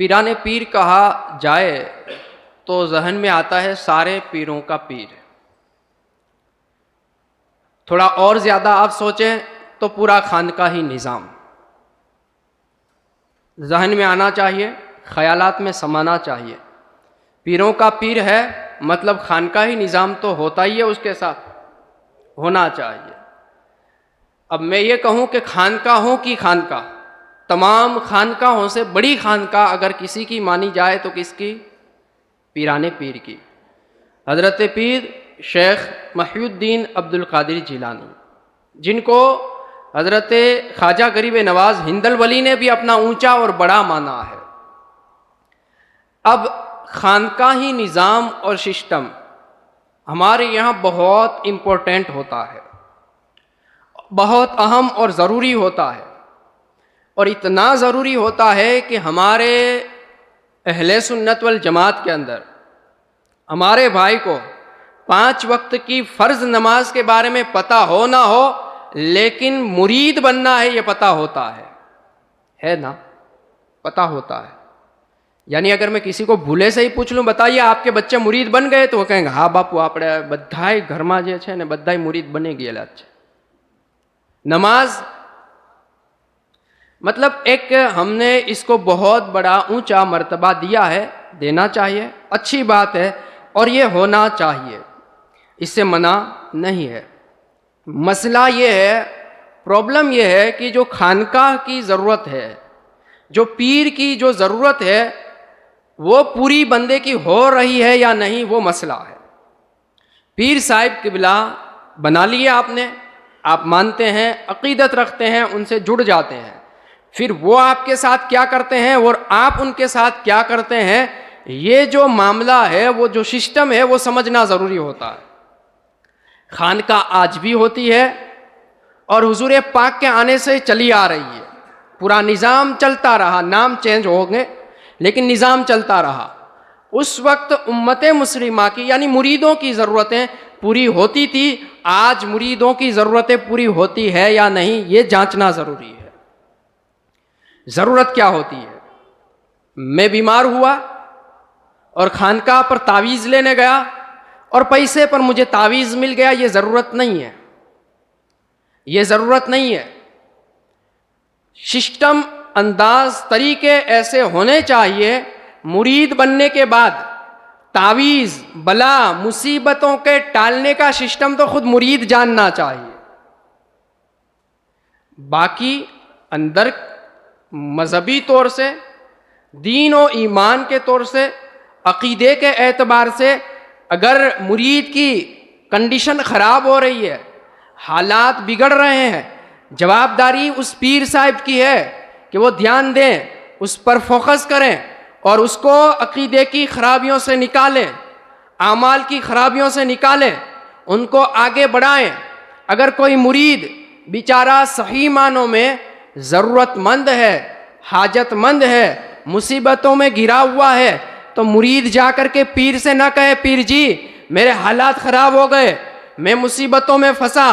पीराने पीर कहा जाए तो जहन में आता है सारे पीरों का पीर। थोड़ा और ज़्यादा आप सोचें तो पूरा खानकाही निज़ाम जहन में आना चाहिए, ख़यालात में समाना चाहिए। पीरों का पीर है मतलब खानकाही निज़ाम तो होता ही है, उसके साथ होना चाहिए। अब मैं ये कहूँ कि खानकाहों की खानका, तमाम खानकाहों से बड़ी खानका अगर किसी की मानी जाए तो किसकी? पीराने पीर की। हज़रत पीर शेख महिउद्दीन अब्दुल कादिर जिलानी, जिनको हज़रत ख्वाजा गरीब नवाज हिंदल वली ने भी अपना ऊंचा और बड़ा माना है। अब खानकाही निज़ाम और सिस्टम हमारे यहाँ बहुत इम्पोर्टेंट होता है, बहुत अहम और ज़रूरी होता है, और इतना ज़रूरी होता है कि हमारे अहले सुन्नत वल जमात के अंदर हमारे भाई को 5 वक्त की फ़र्ज़ नमाज के बारे में पता हो ना हो, लेकिन मुरीद बनना है ये पता होता है ना? पता होता है। यानी अगर मैं किसी को भूले से ही पूछ लूँ, बताइए आपके बच्चे मुरीद बन गए, तो वो कहेंगे हाँ बापू आपणे बधाई घरमा जे छे ने बधाई मुरीद बनी गયેલા છે। नमाज मतलब एक हमने इसको बहुत बड़ा ऊंचा मर्तबा दिया है, देना चाहिए, अच्छी बात है, और ये होना चाहिए, इससे मना नहीं है। मसला ये है, प्रॉब्लम ये है कि जो खानकाह की ज़रूरत है, जो पीर की जो ज़रूरत है, वो पूरी बंदे की हो रही है या नहीं, वो मसला है। पीर साहिब किबला बना लिए आपने, आप मानते हैं, अकीदत रखते हैं, उनसे जुड़ जाते हैं, फिर वो आपके साथ क्या करते हैं और आप उनके साथ क्या करते हैं, ये जो मामला है, वो जो सिस्टम है, वो समझना ज़रूरी होता है। खानका आज भी होती है और हुजूर पाक के आने से चली आ रही है, पूरा निज़ाम चलता रहा, नाम चेंज हो गए लेकिन निज़ाम चलता रहा। उस वक्त उम्मत मुस्लिमा की यानी मुरीदों की ज़रूरतें पूरी होती थी, आज मुरीदों की ज़रूरतें पूरी होती है या नहीं, ये जांचना ज़रूरी है। ज़रूरत क्या होती है? मैं बीमार हुआ और खानका पर तावीज़ लेने गया और पैसे पर मुझे तावीज़ मिल गया, ये ज़रूरत नहीं है, ये ज़रूरत नहीं है। सिस्टम, अंदाज, तरीके ऐसे होने चाहिए, मुरीद बनने के बाद तावीज़, बला, मुसीबतों के टालने का सिस्टम तो खुद मुरीद जानना चाहिए। बाकी अंदर मजहबी तौर से, दीन और ईमान के तौर से, अकीदे के एतबार से अगर मुरीद की कंडीशन ख़राब हो रही है, हालात बिगड़ रहे हैं, जवाबदारी उस पीर साहिब की है कि वो ध्यान दें, उस पर फोकस करें और उसको अकीदे की खराबियों से निकालें, आमाल की खराबियों से निकालें, उनको आगे बढ़ाएं। अगर कोई मुरीद बेचारा सही मानों में ज़रूरतमंद है, हाजतमंद है, मुसीबतों में घिरा हुआ है, तो मुरीद जाकर के पीर से ना कहे पीर जी मेरे हालात ख़राब हो गए, मैं मुसीबतों में फंसा,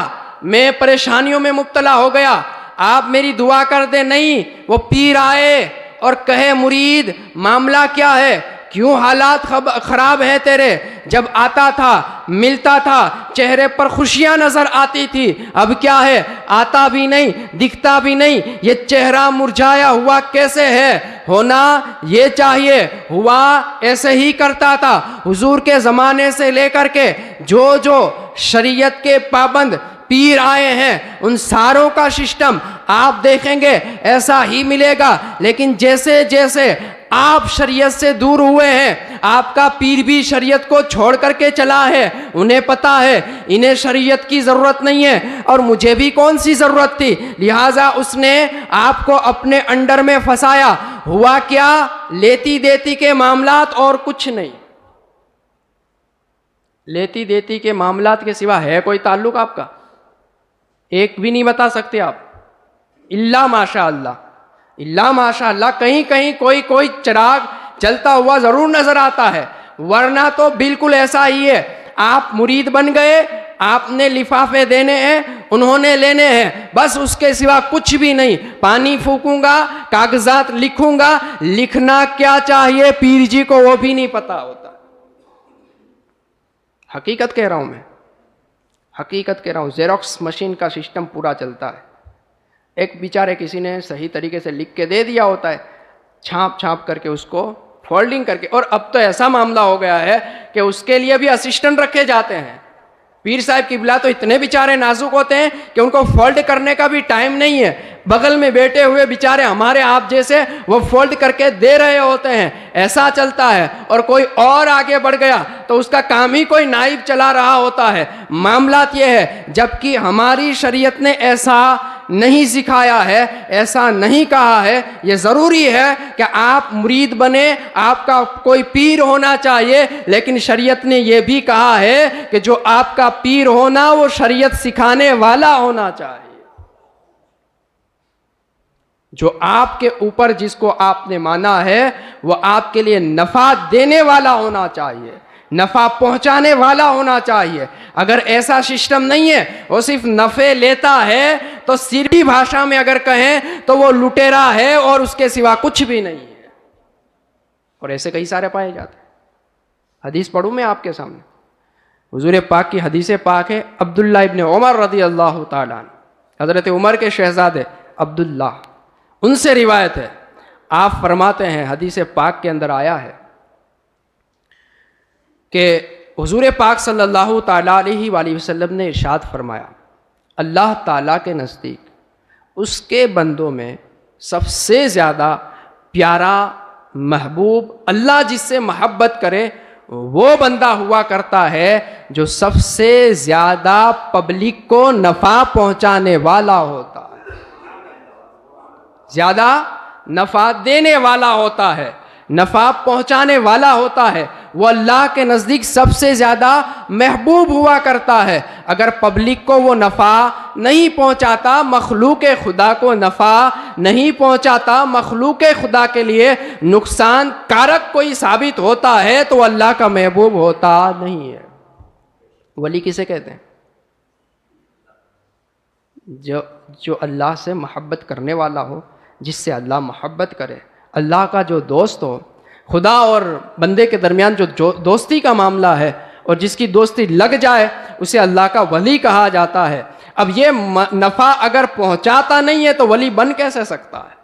मैं परेशानियों में मुब्तला हो गया, आप मेरी दुआ कर दे। नहीं, वो पीर आए और कहे मुरीद मामला क्या है, क्यों हालात ख़राब है तेरे? जब आता था, मिलता था, चेहरे पर खुशियाँ नज़र आती थी, अब क्या है, आता भी नहीं, दिखता भी नहीं, ये चेहरा मुरझाया हुआ कैसे है? होना ये चाहिए, हुआ ऐसे ही करता था। हुजूर के ज़माने से लेकर के जो जो शरीयत के पाबंद पीर आए हैं, उन सारों का सिस्टम आप देखेंगे ऐसा ही मिलेगा। लेकिन जैसे जैसे आप शरीयत से दूर हुए हैं, आपका पीर भी शरीयत को छोड़ करके चला है, उन्हें पता है इन्हें शरीयत की ज़रूरत नहीं है और मुझे भी कौन सी ज़रूरत थी, लिहाजा उसने आपको अपने अंडर में फंसाया। हुआ क्या, लेती देती के मामलात और कुछ नहीं। लेती देती के मामलात के सिवा है कोई ताल्लुक आपका? एक भी नहीं बता सकते आप, इल्ला माशा अल्लाह, इल्ला माशा अल्लाह। कहीं कहीं कोई चिराग चलता हुआ जरूर नजर आता है, वरना तो बिल्कुल ऐसा ही है। आप मुरीद बन गए, आपने लिफाफे देने हैं, उन्होंने लेने हैं, बस उसके सिवा कुछ भी नहीं। पानी फूकूंगा, कागजात लिखूंगा, लिखना क्या चाहिए पीर जी को वो भी नहीं पता होता। हकीकत कह रहा हूं मैं, हकीकत कह रहा हूं। जेरोक्स मशीन का सिस्टम पूरा चलता है। एक बेचारे किसी ने सही तरीके से लिख के दे दिया होता है, छाप छाप करके उसको फोल्डिंग करके। और अब तो ऐसा मामला हो गया है कि उसके लिए भी असिस्टेंट रखे जाते हैं। पीर साहब किबला तो इतने बेचारे नाजुक होते हैं कि उनको फोल्ड करने का भी टाइम नहीं है। बगल में बैठे हुए बेचारे हमारे आप जैसे वो फोल्ड करके दे रहे होते हैं, ऐसा चलता है। और कोई और आगे बढ़ गया तो उसका काम ही कोई नाइब चला रहा होता है। मामला ये है, जबकि हमारी शरीयत ने ऐसा नहीं सिखाया है, ऐसा नहीं कहा है। ये ज़रूरी है कि आप मुरीद बने, आपका कोई पीर होना चाहिए, लेकिन शरीयत ने यह भी कहा है कि जो आपका पीर होना वो शरीयत सिखाने वाला होना चाहिए। जो आपके ऊपर जिसको आपने माना है वो आपके लिए नफा देने वाला होना चाहिए, नफा पहुंचाने वाला होना चाहिए। अगर ऐसा सिस्टम नहीं है, वो सिर्फ नफे लेता है, तो सीधी भाषा में अगर कहें तो वो लुटेरा है और उसके सिवा कुछ भी नहीं है। और ऐसे कई सारे पाए जाते हैं। हदीस पढ़ूं मैं आपके सामने, हुजूर पाक की हदीस पाक है। अब्दुल्ला इब्न उमर रज़ी अल्लाह ताला अन्हु, हज़रत उमर के शहजादे अब्दुल्ला, उनसे रिवायत है। आप फरमाते हैं, हदीस पाक के अंदर आया है कि हुजूर पाक सल्लल्लाहु ताला अलैहि वसल्लम ने इरशाद फरमाया, अल्लाह ताला के नज़दीक उसके बंदों में सबसे ज़्यादा प्यारा महबूब, अल्लाह जिससे मोहब्बत करे, वो बंदा हुआ करता है जो सबसे ज़्यादा पब्लिक को नफ़ा पहुंचाने वाला होता है, ज़्यादा नफ़ा देने वाला होता है, नफ़ा पहुंचाने वाला होता है। वो अल्लाह के नज़दीक सबसे ज़्यादा महबूब हुआ करता है। अगर पब्लिक को वो नफ़ा नहीं पहुंचाता, मखलूक खुदा को नफ़ा नहीं पहुंचाता, मखलूक खुदा के लिए नुकसान कारक कोई साबित होता है, तो अल्लाह का महबूब होता नहीं है। वली किसे कहते हैं? जो अल्लाह से मोहब्बत करने वाला हो, जिससे अल्लाह मोहब्बत करे, अल्लाह का जो दोस्त हो। खुदा और बंदे के दरमियान जो दोस्ती का मामला है और जिसकी दोस्ती लग जाए, उसे अल्लाह का वली कहा जाता है। अब ये नफ़ा अगर पहुंचाता नहीं है तो वली बन कैसे सकता है?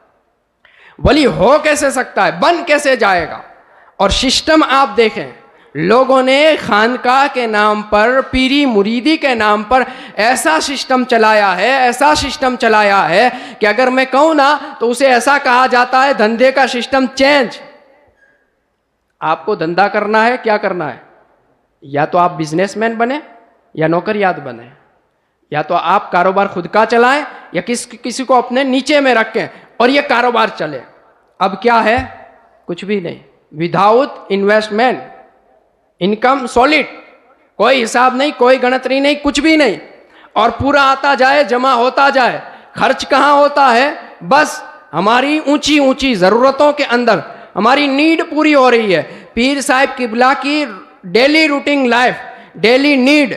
वली हो कैसे सकता है? बन कैसे जाएगा? और सिस्टम आप देखें, लोगों ने खानकाह के नाम पर, पीरी मुरीदी के नाम पर ऐसा सिस्टम चलाया है, ऐसा सिस्टम चलाया है कि अगर मैं कहूँ ना तो उसे ऐसा कहा जाता है, धंधे का सिस्टम चेंज। आपको धंधा करना है, क्या करना है? या तो आप बिजनेसमैन बने या नौकरियात बने, या तो आप कारोबार खुद का चलाएं या किसी को अपने नीचे में रखें और ये कारोबार चले। अब क्या है? कुछ भी नहीं। विदाउट इन्वेस्टमेंट इनकम सॉलिड, कोई हिसाब नहीं, कोई गणतरी नहीं, कुछ भी नहीं। और पूरा आता जाए, जमा होता जाए। खर्च कहाँ होता है? बस हमारी ऊंची ऊंची ज़रूरतों के अंदर हमारी नीड पूरी हो रही है। पीर साहिब किबला की daily routine life, daily need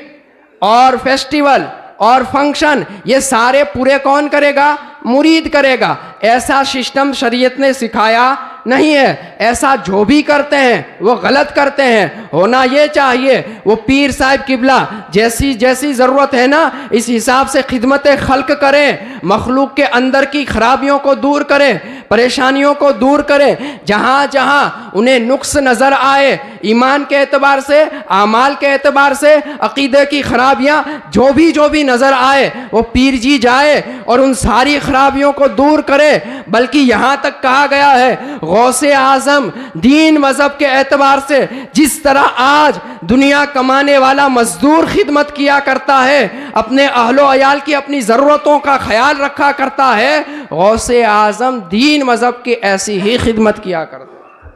और फेस्टिवल और फंक्शन, ये सारे पूरे कौन करेगा? मुरीद करेगा। ऐसा सिस्टम शरीयत ने सिखाया नहीं है। ऐसा जो भी करते हैं वो गलत करते हैं। होना ये चाहिए वो पीर साहिब किबला जैसी जैसी ज़रूरत है ना, इस हिसाब से खिदमत खल्क करें, मखलूक के अंदर की खराबियों को दूर करें, परेशानियों को दूर करें। जहाँ जहाँ उन्हें नुक्स नज़र आए, ईमान के एतबार से, आमाल के एतबार से, अकीदे की खराबियाँ जो भी नज़र आए, वो पीर जी जाए और उन सारी खराबियों को दूर करे। बल्कि यहाँ तक कहा गया है, गौसे आज़म दीन मज़हब के एतबार से जिस तरह आज दुनिया कमाने वाला मजदूर खिदमत किया करता है, अपने अहलो अयाल की अपनी ज़रूरतों का ख्याल रखा करता है, गौसे आज़म दीन मज़हब की ऐसी ही खिदमत किया करता है।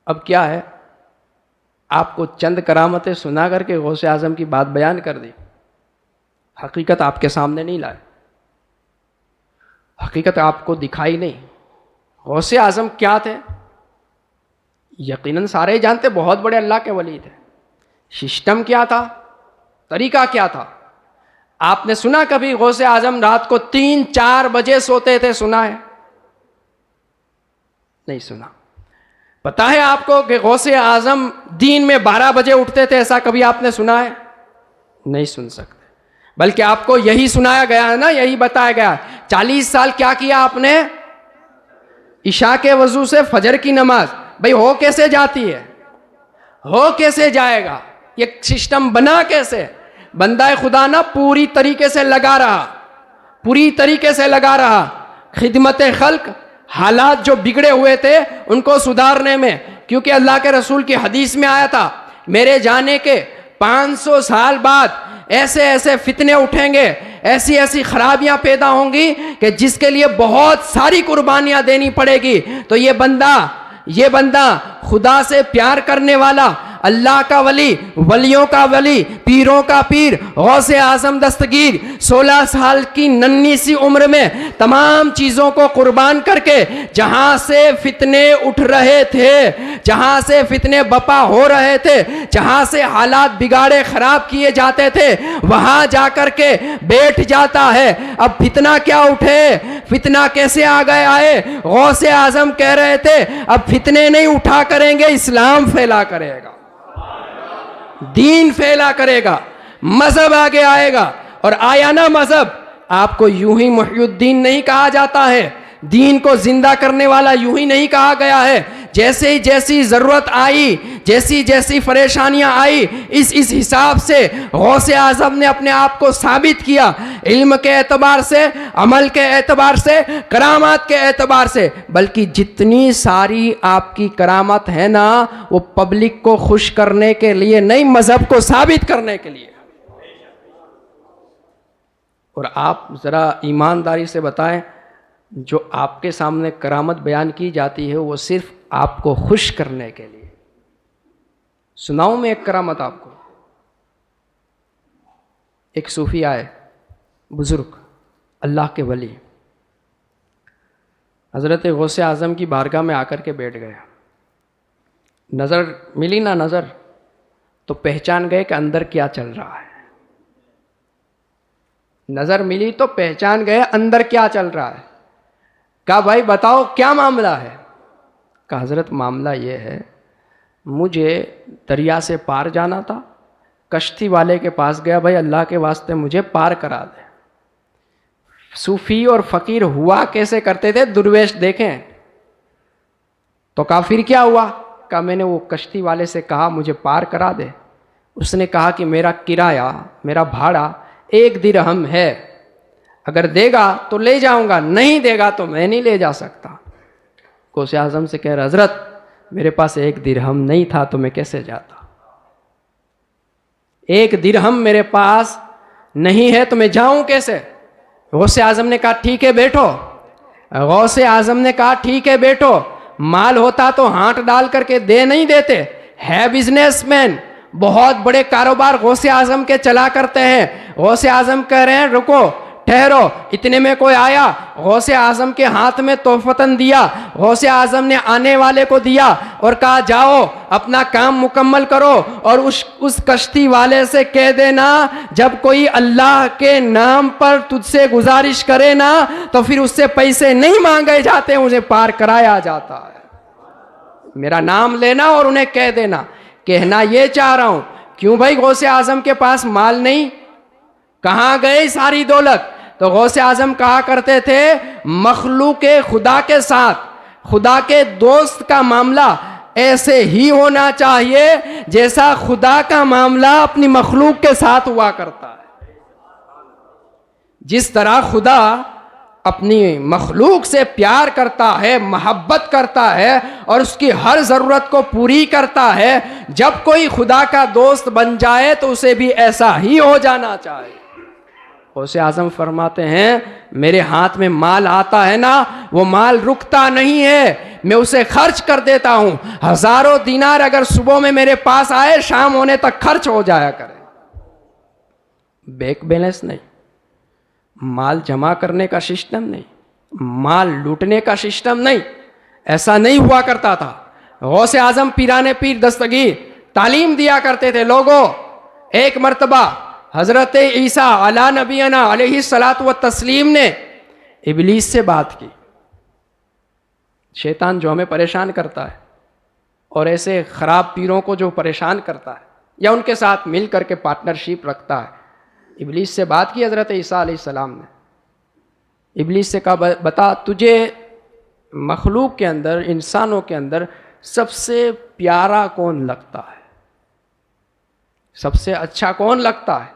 अब क्या है? आपको चंद करामतें सुना करके गौसे आज़म की बात बयान कर दी, हकीकत आपके सामने नहीं लाए, हकीकत आपको दिखाई नहीं। गौसे आज़म क्या थे? यकीनन सारे ही जानते, बहुत बड़े अल्लाह के वली थे। सिस्टम क्या था, तरीका क्या था? आपने सुना कभी गौसे आजम रात को 3-4 बजे सोते थे? सुना है? नहीं सुना। पता है आपको कि गौसे आजम दिन में 12 बजे उठते थे? ऐसा कभी आपने सुना है? नहीं सुन सकते। बल्कि आपको यही सुनाया गया है ना, यही बताया गया। 40 साल क्या किया आपने? इशा के वजू से फजर की नमाज। भाई हो कैसे जाती है? हो कैसे जाएगा? ये सिस्टम बना कैसे? बंदा खुदा ना पूरी तरीके से लगा रहा, पूरी तरीके से लगा रहा खिदमत खल्क, हालात जो बिगड़े हुए थे उनको सुधारने में। क्योंकि अल्लाह के रसूल की हदीस में आया था, मेरे जाने के 500 साल बाद ऐसे ऐसे फितने उठेंगे, ऐसी ऐसी खराबियां पैदा होंगी कि जिसके लिए बहुत सारी कुर्बानियां देनी पड़ेगी। तो ये बंदा खुदा से प्यार करने वाला, अल्लाह का वली, वलियों का वली, पीरों का पीर गौसे आजम दस्तगीर 16 साल की नन्ही सी उम्र में तमाम चीज़ों को कुर्बान करके जहां से फितने उठ रहे थे, जहां से फितने बपा हो रहे थे, जहां से हालात बिगाड़े खराब किए जाते थे, वहां जाकर के बैठ जाता है। अब फितना क्या उठे, फितना कैसे आ गए आए? गौसे आजम कह रहे थे अब फितने नहीं उठा करेंगे, इस्लाम फैला करेगा, दीन फैला करेगा, मजहब आगे आएगा। और आया ना मजहब, आपको यूं ही मुहय्युद्दीन नहीं कहा जाता है, दीन को जिंदा करने वाला यूं ही नहीं कहा गया है। जैसे ही जैसी जरूरत आई, जैसी जैसी परेशानियां आई, इस हिसाब से गौसे आजम ने अपने आप को साबित किया, इल्म के एतबार से, अमल के एतबार से, करामात के एतबार से। बल्कि जितनी सारी आपकी करामात है ना, वो पब्लिक को खुश करने के लिए नहीं, मजहब को साबित करने के लिए। और आप जरा ईमानदारी से बताएं, जो आपके सामने करामत बयान की जाती है वो सिर्फ आपको खुश करने के लिए। सुनाऊं मैं एक करामत आपको। एक सूफी आए, बुजुर्ग, अल्लाह के वली, हज़रत गौसे आज़म की बारगाह में आकर के बैठ गए। नज़र मिली ना नज़र, तो पहचान गए कि अंदर क्या चल रहा है। नज़र मिली तो पहचान गए अंदर क्या चल रहा है। कहा भाई बताओ क्या मामला है? कहा हज़रत मामला ये है, मुझे दरिया से पार जाना था, कश्ती वाले के पास गया, भाई अल्लाह के वास्ते मुझे पार करा दे। सूफी और फ़कीर हुआ कैसे करते थे, दुर्वेश देखें। तो कहा फिर क्या हुआ? कहा मैंने वो कश्ती वाले से कहा मुझे पार करा दे। उसने कहा कि मेरा किराया, मेरा भाड़ा 1 दिरहम है, अगर देगा तो ले जाऊंगा, नहीं देगा तो मैं नहीं ले जा सकता। गौसे आज़म से कह रहा, हज़रत मेरे पास 1 दिरहम नहीं था तो मैं कैसे जाता? 1 दिरहम मेरे पास नहीं है तो मैं जाऊं कैसे? गौसे आज़म ने कहा ठीक है बैठो। गौसे आज़म ने कहा ठीक है बैठो। माल होता तो हाथ डाल करके दे नहीं देते। है बिजनेसमैन, बहुत बड़े कारोबार गौसे आज़म के चला करते हैं। गौसे आज़म कह रहे हैं रुको, ठहरो। इतने में कोई आया, गौसे आज़म के हाथ में तोहफतन दिया। गौसे आज़म ने आने वाले को दिया और कहा जाओ अपना काम मुकम्मल करो, और उस कश्ती वाले से कह देना जब कोई अल्लाह के नाम पर तुझसे गुजारिश करे ना तो फिर उससे पैसे नहीं मांगे जाते, मुझे पार कराया जाता है। मेरा नाम लेना और उन्हें कह देना। कहना ये चाह रहा हूं, क्यों भाई गौसे आज़म के पास माल नहीं, कहां गई सारी दौलत? तो गौसे आज़म कहा करते थे मखलूक खुदा के साथ, खुदा के दोस्त का मामला ऐसे ही होना चाहिए जैसा खुदा का मामला अपनी मखलूक के साथ हुआ करता है। जिस तरह खुदा अपनी मखलूक से प्यार करता है, मोहब्बत करता है और उसकी हर ज़रूरत को पूरी करता है, जब कोई खुदा का दोस्त बन जाए तो उसे भी ऐसा ही हो जाना चाहिए। गौसे आज़म फरमाते हैं मेरे हाथ में माल आता है ना, वो माल रुकता नहीं है, मैं उसे खर्च कर देता हूँ। हज़ारों दिनार अगर सुबह में मेरे पास आए, शाम होने तक खर्च हो जाया करे। बैंक बैलेंस नहीं, माल जमा करने का सिस्टम नहीं, माल लूटने का सिस्टम नहीं, ऐसा नहीं हुआ करता था। गौसे आज़म पीराने पीर दस्तगीर तालीम दिया करते थे। लोगों, एक मर्तबा हज़रत ईसा अला नबीना अलैहि सलातु व तस्लीम ने इबलीस से बात की। शैतान जो हमें परेशान करता है और ऐसे ख़राब पीरों को जो परेशान करता है या उनके साथ मिल करके पार्टनरशिप रखता है, इबलीस से बात की हज़रत ईसा अलैहिस्सलाम ने। इबलीस से कहा, बता तुझे मखलूक के अंदर, इंसानों के अंदर सबसे प्यारा कौन लगता है, सबसे अच्छा कौन लगता है?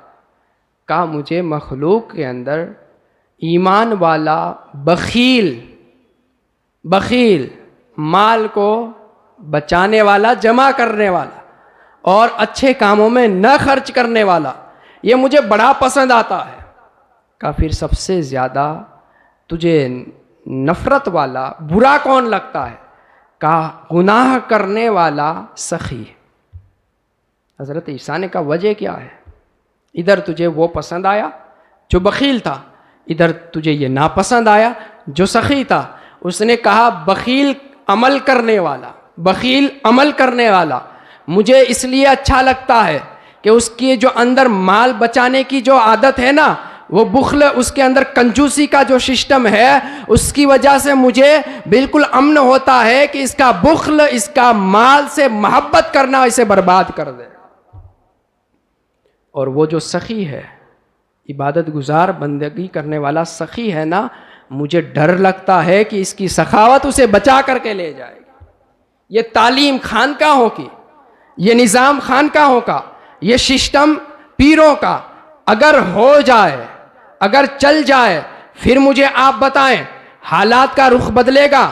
कहा, मुझे मखलूक के अंदर ईमान वाला बखील, माल को बचाने वाला, जमा करने वाला और अच्छे कामों में न खर्च करने वाला, ये मुझे बड़ा पसंद आता है। कहा, फिर सबसे ज़्यादा तुझे नफ़रत वाला, बुरा कौन लगता है? कहा, गुनाह करने वाला सखी। हज़रत ईसा ने कहा, वजह क्या है? इधर तुझे वो पसंद आया जो बखील था, इधर तुझे ये नापसंद आया जो सखी था। उसने कहा, बखील अमल करने वाला मुझे इसलिए अच्छा लगता है कि उसकी जो अंदर माल बचाने की जो आदत है ना, वो बुख्ल, उसके अंदर कंजूसी का जो सिस्टम है, उसकी वजह से मुझे बिल्कुल अमन होता है कि इसका बुख्ल, इसका माल से मोहब्बत करना इसे बर्बाद कर दे। और वो जो सखी है, इबादत गुजार, बंदगी करने वाला सखी है ना, मुझे डर लगता है कि इसकी सखावत उसे बचा करके ले जाएगी। ये तालीम खानकाहों की, ये निज़ाम खानकाहों का, ये सिस्टम पीरों का अगर हो जाए, अगर चल जाए, फिर मुझे आप बताएं, हालात का रुख बदलेगा,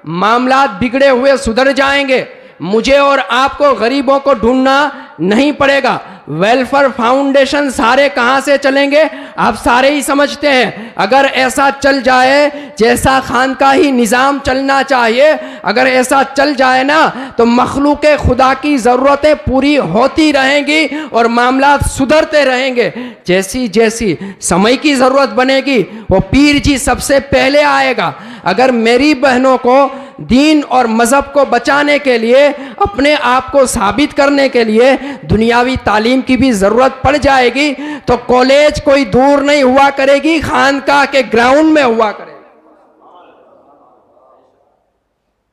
मामलात बिगड़े हुए सुधर जाएंगे, मुझे और आपको गरीबों को ढूंढना नहीं पड़ेगा। वेलफेयर फाउंडेशन सारे कहां से चलेंगे? आप सारे ही समझते हैं। अगर ऐसा चल जाए जैसा खानकाही निज़ाम चलना चाहिए, अगर ऐसा चल जाए ना, तो मखलूक खुदा की ज़रूरतें पूरी होती रहेंगी और मामलात सुधरते रहेंगे। जैसी जैसी समय की ज़रूरत बनेगी, वो पीर जी सबसे पहले आएगा। अगर मेरी बहनों को दीन और मज़हब को बचाने के लिए, अपने आप को साबित करने के लिए दुनियावी तालीम की भी ज़रूरत पड़ जाएगी, तो कॉलेज कोई दूर नहीं हुआ करेगी, खानकाह के ग्राउंड में हुआ करेगी।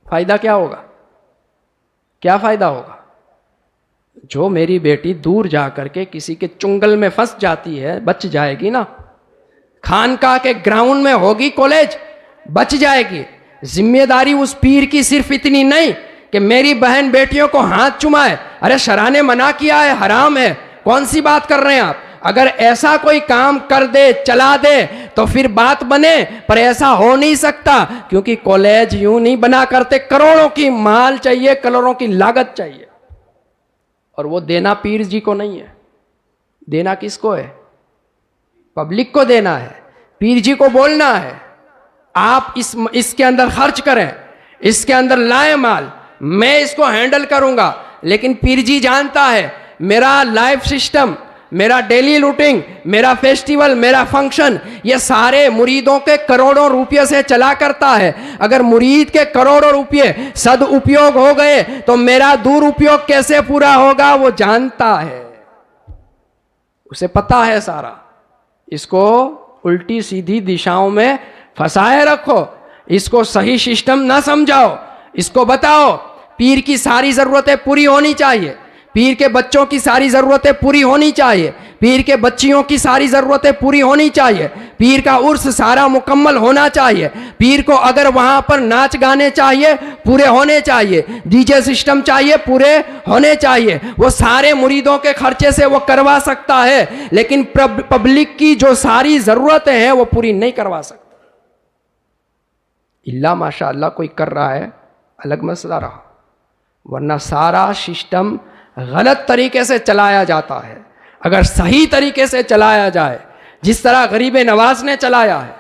फायदा क्या होगा? क्या फायदा होगा? जो मेरी बेटी दूर जा करके किसी के चुंगल में फंस जाती है, बच जाएगी ना। खानकाह के ग्राउंड में होगी कॉलेज, बच जाएगी। जिम्मेदारी उस पीर की सिर्फ इतनी नहीं कि मेरी बहन बेटियों को हाथ चुमाए। अरे शरा ने मना किया है, हराम है, कौन सी बात कर रहे हैं आप? अगर ऐसा कोई काम कर दे, चला दे, तो फिर बात बने, पर ऐसा हो नहीं सकता, क्योंकि कॉलेज यूं नहीं बना करते। करोड़ों की माल चाहिए, करोड़ों की लागत चाहिए, और वो देना पीर जी को नहीं है। देना किसको है? पब्लिक को देना है। पीर जी को बोलना है, आप इसके अंदर खर्च करें, इसके अंदर लाए माल, मैं इसको हैंडल करूंगा। लेकिन पीर जी जानता है मेरा लाइफ सिस्टम, मेरा डेली रूटीन, मेरा फेस्टिवल, मेरा फंक्शन, ये सारे मुरीदों के करोड़ों रुपये से चला करता है। अगर मुरीद के करोड़ों रुपये सदुपयोग हो गए तो मेरा दुरुपयोग कैसे पूरा होगा, वो जानता है, उसे पता है सारा। इसको उल्टी सीधी दिशाओं में फंसाए रखो, इसको सही सिस्टम ना समझाओ, इसको बताओ पीर की सारी ज़रूरतें पूरी होनी चाहिए, पीर के बच्चों की सारी ज़रूरतें पूरी होनी चाहिए, पीर के बच्चियों की सारी ज़रूरतें पूरी होनी चाहिए, पीर का उर्स सारा मुकम्मल होना चाहिए, पीर को अगर वहाँ पर नाच गाने चाहिए पूरे होने चाहिए, डीजे सिस्टम चाहिए पूरे होने चाहिए। वो सारे मुरीदों के खर्चे से वो करवा सकता है, लेकिन पब्लिक की जो सारी ज़रूरतें हैं वो पूरी नहीं करवा सकता। इल्ला माशाअल्लाह कोई कर रहा है, अलग मसला रहा, वरना सारा सिस्टम गलत तरीके से चलाया जाता है। अगर सही तरीके से चलाया जाए, जिस तरह गरीब नवाज ने चलाया है,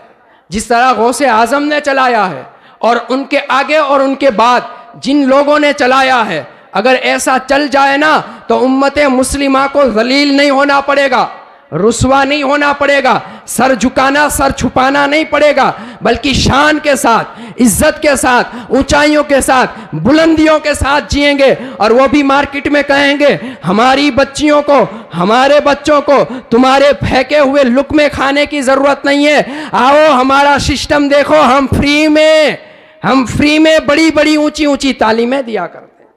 जिस तरह गौसे आजम ने चलाया है, और उनके आगे और उनके बाद जिन लोगों ने चलाया है, अगर ऐसा चल जाए ना, तो उम्मत मुस्लिमा को जलील नहीं होना पड़ेगा। रुस्वा नहीं होना पड़ेगा, सर झुकाना सर छुपाना नहीं पड़ेगा, बल्कि शान के साथ, इज्जत के साथ, ऊंचाइयों के साथ, बुलंदियों के साथ जिएंगे। और वो भी मार्केट में कहेंगे हमारी बच्चियों को, हमारे बच्चों को तुम्हारे फेंके हुए लुकमे खाने की जरूरत नहीं है, आओ हमारा सिस्टम देखो, हम फ्री में बड़ी बड़ी ऊंची ऊंची तालीमें दिया करते हैं।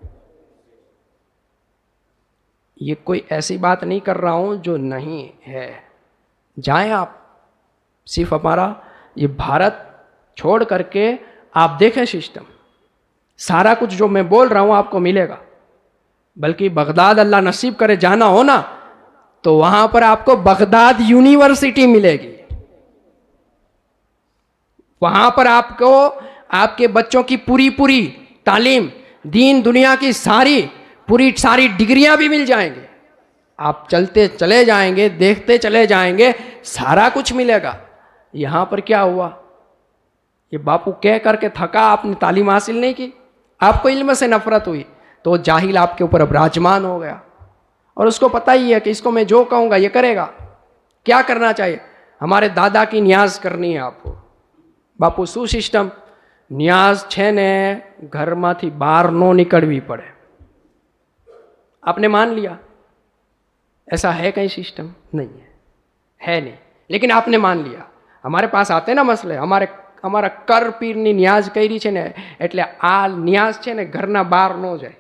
ये कोई ऐसी बात नहीं कर रहा हूं जो नहीं है। जाएं आप, सिर्फ हमारा ये भारत छोड़ करके आप देखें सिस्टम, सारा कुछ जो मैं बोल रहा हूं आपको मिलेगा। बल्कि बगदाद अल्लाह नसीब करे जाना हो ना, तो वहां पर आपको बगदाद यूनिवर्सिटी मिलेगी। वहां पर आपको आपके बच्चों की पूरी तालीम, दीन दुनिया की सारी डिग्रियां भी मिल जाएंगे। आप चलते चले जाएंगे, देखते चले जाएंगे, सारा कुछ मिलेगा। यहां पर क्या हुआ, ये बापू कह करके थका, आपने तालीम हासिल नहीं की, आपको इल्म से नफरत हुई, तो जाहिल आपके ऊपर विराजमान हो गया। और उसको पता ही है कि इसको मैं जो कहूंगा ये करेगा। क्या करना चाहिए, हमारे दादा की न्याज करनी है आपको। बापू શું સિસ્ટમ, ન્યાઝ છે ને ઘરમાંથી બહાર નો નીકળવી પડે, आपने मान लिया। ऐसा है कहीं सिस्टम? नहीं है नहीं, लेकिन आपने मान लिया। हमारे पास आते ना मसले, हमारा कर पीરની ન્યાઝ કરી છે ને, એટલે આ ન્યાઝ છે ને ઘરના બહાર ન જાય,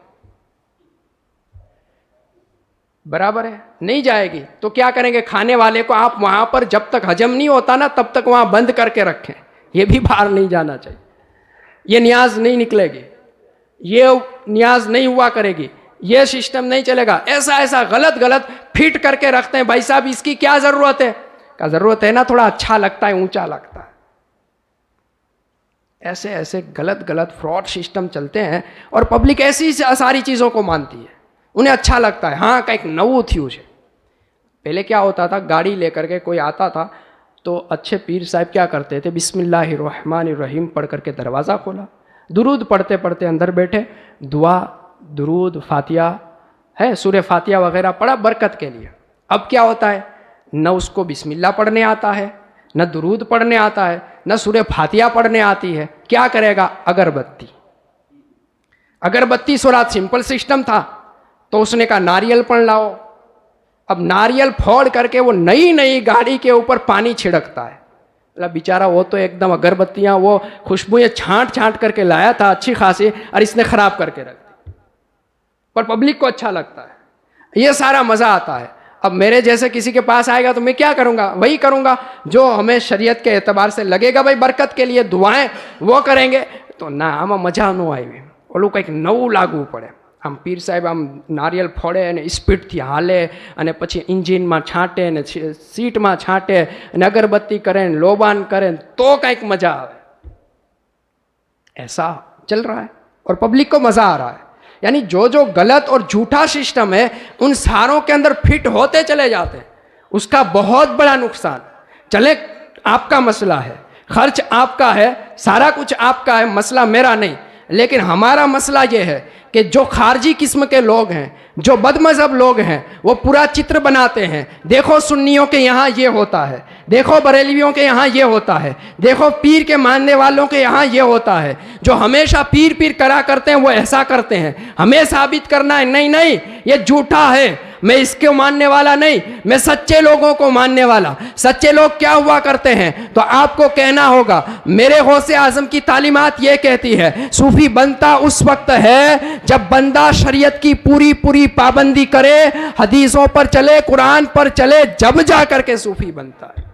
बराबर है, नहीं जाएगी। तो क्या करेंगे, खाने वाले को आप वहां पर जब तक हजम नहीं होता ना तब तक वहां बंद करके रखें, ये भी बाहर नहीं जाना चाहिए। ये न्याज नहीं निकलेगी, ये न्याज नहीं हुआ करेगी, ये सिस्टम नहीं चलेगा। ऐसा गलत फिट करके रखते हैं। भाई साहब इसकी क्या जरूरत है, का जरूरत है ना, थोड़ा अच्छा लगता है, ऊंचा लगता है। ऐसे गलत फ्रॉड सिस्टम चलते हैं और पब्लिक ऐसी सारी चीजों को मानती है, उन्हें अच्छा लगता है। हाँ, કંઈક નવું થયું છે। पहले क्या होता था, गाड़ी लेकर के कोई आता था तो अच्छे पीर साहब क्या करते थे, बिस्मिल्लाहिर्रहमानिर्रहीम पढ़ करके दरवाज़ा खोला, दुरूद पढ़ते पढ़ते अंदर बैठे, दुआ दुरूद फातिया है, सूरह फातिया वगैरह पढ़ा बरकत के लिए। अब क्या होता है, न उसको बिस्मिल्लाह पढ़ने आता है, न दुरूद पढ़ने आता है, न सूरह फातिया पढ़ने आती है। क्या करेगा, अगरबत्ती सोरात सिंपल सिस्टम था, तो उसने कहा नारियल पण लाओ। अब नारियल फोड़ करके वो नई गाड़ी के ऊपर पानी छिड़कता है। मतलब बेचारा वो तो एकदम अगरबत्तियां, वो खुशबुएं छांट करके लाया था अच्छी खासी, और इसने खराब करके रख दी। पर पब्लिक को अच्छा लगता है, ये सारा मजा आता है। अब मेरे जैसे किसी के पास आएगा तो मैं क्या करूंगा, वही करूंगा जो हमें शरीयत के एतबार से लगेगा। भाई बरकत के लिए दुआएं वो करेंगे तो ना, आम मजा न आई, ओलू कंईक नवुं लागू पड़े। आम पीर साहेब आम नारियल फोड़े અને સ્પીડથી હાલે અને પછી ઇન્જિનમાં છાંટે ને સીટમાં છાંટે અને અગરબત્તી કરે ને લોબાન કરે તો કંઈક મજા આવે। ऐसा चल रहा है और पब्लिक को मजा आ रहा है। यानी जो गलत और झूठा सिस्टम है उन सारों के अंदर फिट होते चले जाते हैं, उसका बहुत बड़ा नुकसान। चले आपका मसला है, खर्च आपका है, सारा कुछ आपका है, मसला मेरा नहीं। लेकिन हमारा मसला ये है कि जो खारजी किस्म के लोग हैं, जो बदमज़हब लोग हैं, वो पूरा चित्र बनाते हैं। देखो सुन्नियों के यहाँ ये होता है, देखो बरेलवियों के यहाँ ये होता है, देखो पीर के मानने वालों के यहाँ ये होता है। जो हमेशा पीर करा करते हैं वो ऐसा करते हैं। हमें साबित करना है, नहीं ये झूठा है, मैं इसको मानने वाला नहीं, मैं सच्चे लोगों को मानने वाला। सच्चे लोग क्या हुआ करते हैं, तो आपको कहना होगा, मेरे गौसे आजम की तालीमात ये कहती है, सूफी बनता उस वक्त है जब बंदा शरीयत की पूरी पाबंदी करे, हदीसों पर चले, कुरान पर चले, जब जा करके सूफी बनता है,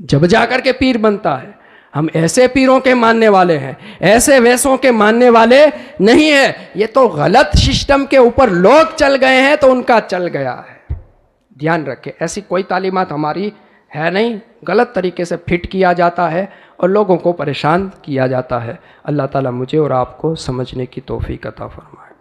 जब जा करके पीर बनता है। हम ऐसे पीरों के मानने वाले हैं, ऐसे वैसों के मानने वाले नहीं है। ये तो गलत सिस्टम के ऊपर लोग चल गए हैं तो उनका चल गया है। ध्यान रखें, ऐसी कोई तालीमात हमारी है नहीं। गलत तरीके से फिट किया जाता है और लोगों को परेशान किया जाता है। अल्लाह ताला मुझे और आपको समझने की तौफीक अता फरमाए।